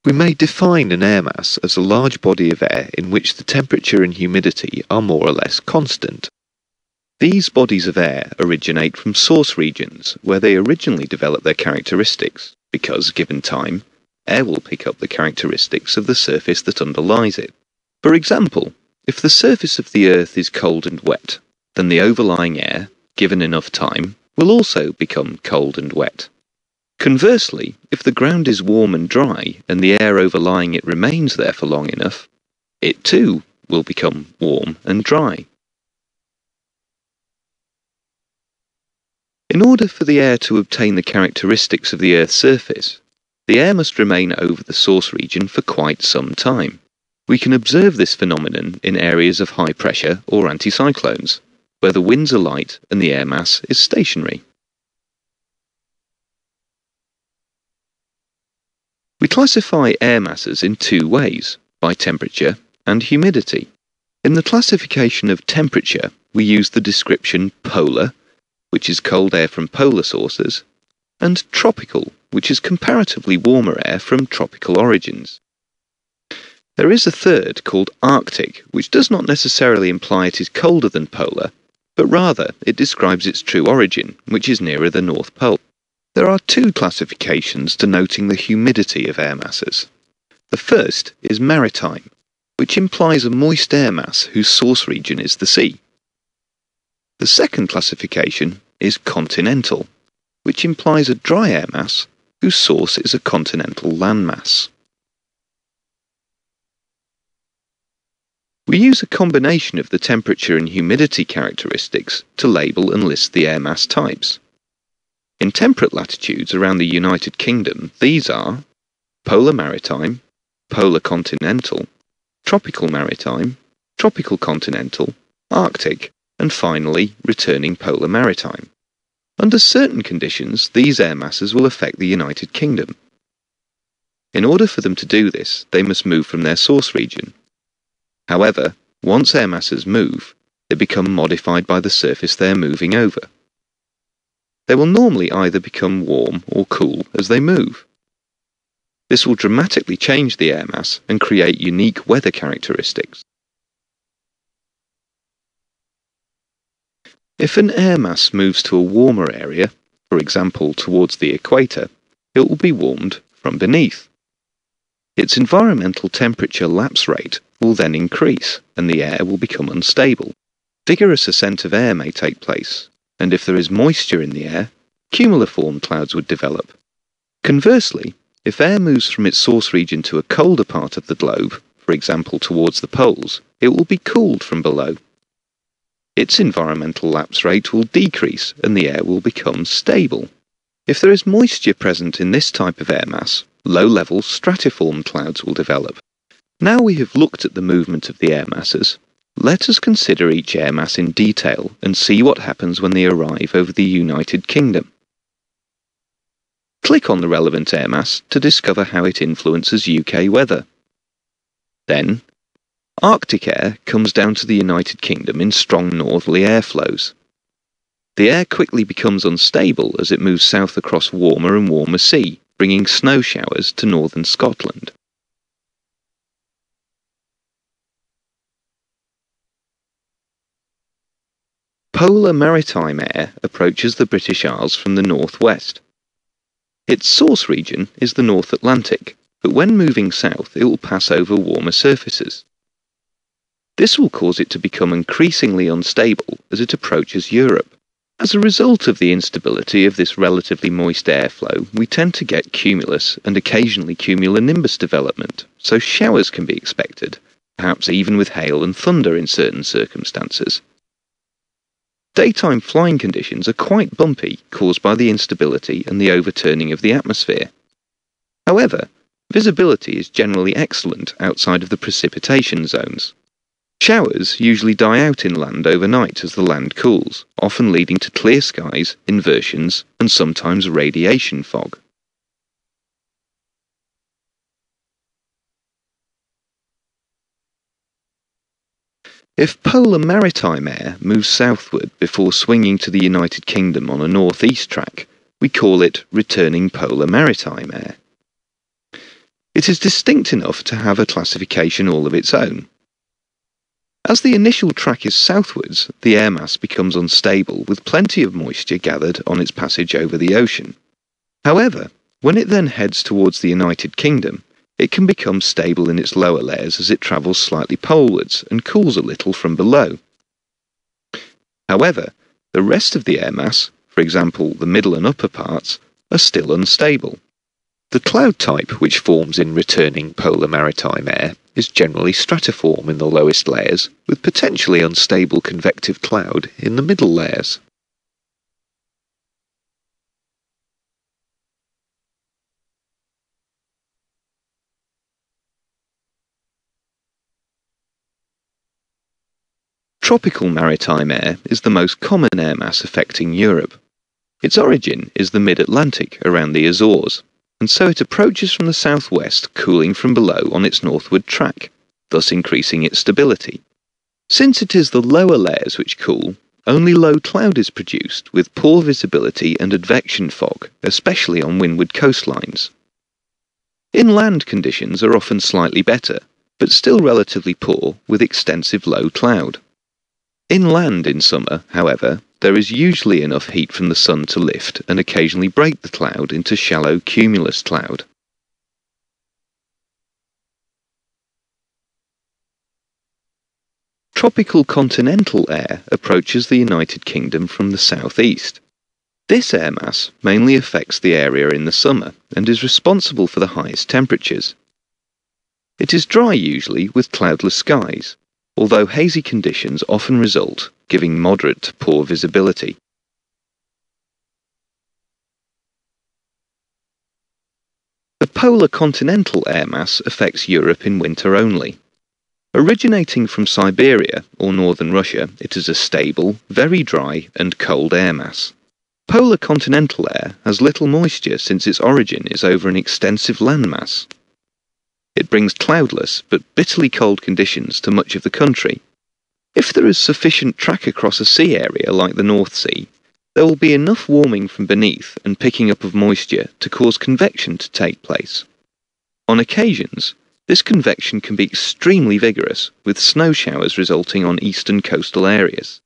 We may define an air mass as a large body of air in which the temperature and humidity are more or less constant. These bodies of air originate from source regions where they originally develop their characteristics, because, given time, air will pick up the characteristics of the surface that underlies it. For example, if the surface of the Earth is cold and wet, then the overlying air, given enough time, will also become cold and wet. Conversely, if the ground is warm and dry and the air overlying it remains there for long enough, it too will become warm and dry. In order for the air to obtain the characteristics of the Earth's surface, the air must remain over the source region for quite some time. We can observe this phenomenon in areas of high pressure or anticyclones, where the winds are light and the air mass is stationary. We classify air masses in two ways, by temperature and humidity. In the classification of temperature, we use the description polar, which is cold air from polar sources, and tropical, which is comparatively warmer air from tropical origins. There is a third called Arctic, which does not necessarily imply it is colder than polar, but rather it describes its true origin, which is nearer the North Pole. There are two classifications denoting the humidity of air masses. The first is maritime, which implies a moist air mass whose source region is the sea. The second classification is continental, which implies a dry air mass whose source is a continental landmass. We use a combination of the temperature and humidity characteristics to label and list the air mass types. In temperate latitudes around the United Kingdom, these are polar maritime, polar continental, tropical maritime, tropical continental, Arctic, and finally returning polar maritime. Under certain conditions, these air masses will affect the United Kingdom. In order for them to do this, they must move from their source region. However, once air masses move, they become modified by the surface they are moving over. They will normally either become warm or cool as they move. This will dramatically change the air mass and create unique weather characteristics. If an air mass moves to a warmer area, for example towards the equator, it will be warmed from beneath. Its environmental temperature lapse rate will then increase and the air will become unstable. Vigorous ascent of air may take place, and if there is moisture in the air, cumuliform clouds would develop. Conversely, if air moves from its source region to a colder part of the globe, for example towards the poles, it will be cooled from below. Its environmental lapse rate will decrease and the air will become stable. If there is moisture present in this type of air mass, low-level stratiform clouds will develop. Now we have looked at the movement of the air masses, let us consider each air mass in detail and see what happens when they arrive over the United Kingdom. Click on the relevant air mass to discover how it influences UK weather. Then, Arctic air comes down to the United Kingdom in strong northerly airflows. The air quickly becomes unstable as it moves south across warmer and warmer sea, bringing snow showers to northern Scotland. Polar maritime air approaches the British Isles from the northwest. Its source region is the North Atlantic, but when moving south it will pass over warmer surfaces. This will cause it to become increasingly unstable as it approaches Europe. As a result of the instability of this relatively moist airflow, we tend to get cumulus and occasionally cumulonimbus development, so showers can be expected, perhaps even with hail and thunder in certain circumstances. Daytime flying conditions are quite bumpy, caused by the instability and the overturning of the atmosphere. However, visibility is generally excellent outside of the precipitation zones. Showers usually die out inland overnight as the land cools, often leading to clear skies, inversions, and sometimes radiation fog. If polar maritime air moves southward before swinging to the United Kingdom on a northeast track, we call it returning polar maritime air. It is distinct enough to have a classification all of its own. As the initial track is southwards, the air mass becomes unstable with plenty of moisture gathered on its passage over the ocean. However, when it then heads towards the United Kingdom, it can become stable in its lower layers as it travels slightly polewards and cools a little from below. However, the rest of the air mass, for example the middle and upper parts, are still unstable. The cloud type which forms in returning polar maritime air is generally stratiform in the lowest layers, with potentially unstable convective cloud in the middle layers. Tropical maritime air is the most common air mass affecting Europe. Its origin is the mid-Atlantic around the Azores, and so it approaches from the southwest, cooling from below on its northward track, thus increasing its stability. Since it is the lower layers which cool, only low cloud is produced with poor visibility and advection fog, especially on windward coastlines. Inland conditions are often slightly better, but still relatively poor with extensive low cloud. Inland in summer, however, there is usually enough heat from the sun to lift and occasionally break the cloud into shallow cumulus cloud. Tropical continental air approaches the United Kingdom from the southeast. This air mass mainly affects the area in the summer and is responsible for the highest temperatures. It is dry usually with cloudless skies, although hazy conditions often result, giving moderate to poor visibility. The polar continental air mass affects Europe in winter only. Originating from Siberia or northern Russia, it is a stable, very dry and cold air mass. Polar continental air has little moisture since its origin is over an extensive landmass. It brings cloudless but bitterly cold conditions to much of the country. If there is sufficient track across a sea area like the North Sea, there will be enough warming from beneath and picking up of moisture to cause convection to take place. On occasions, this convection can be extremely vigorous, with snow showers resulting on eastern coastal areas.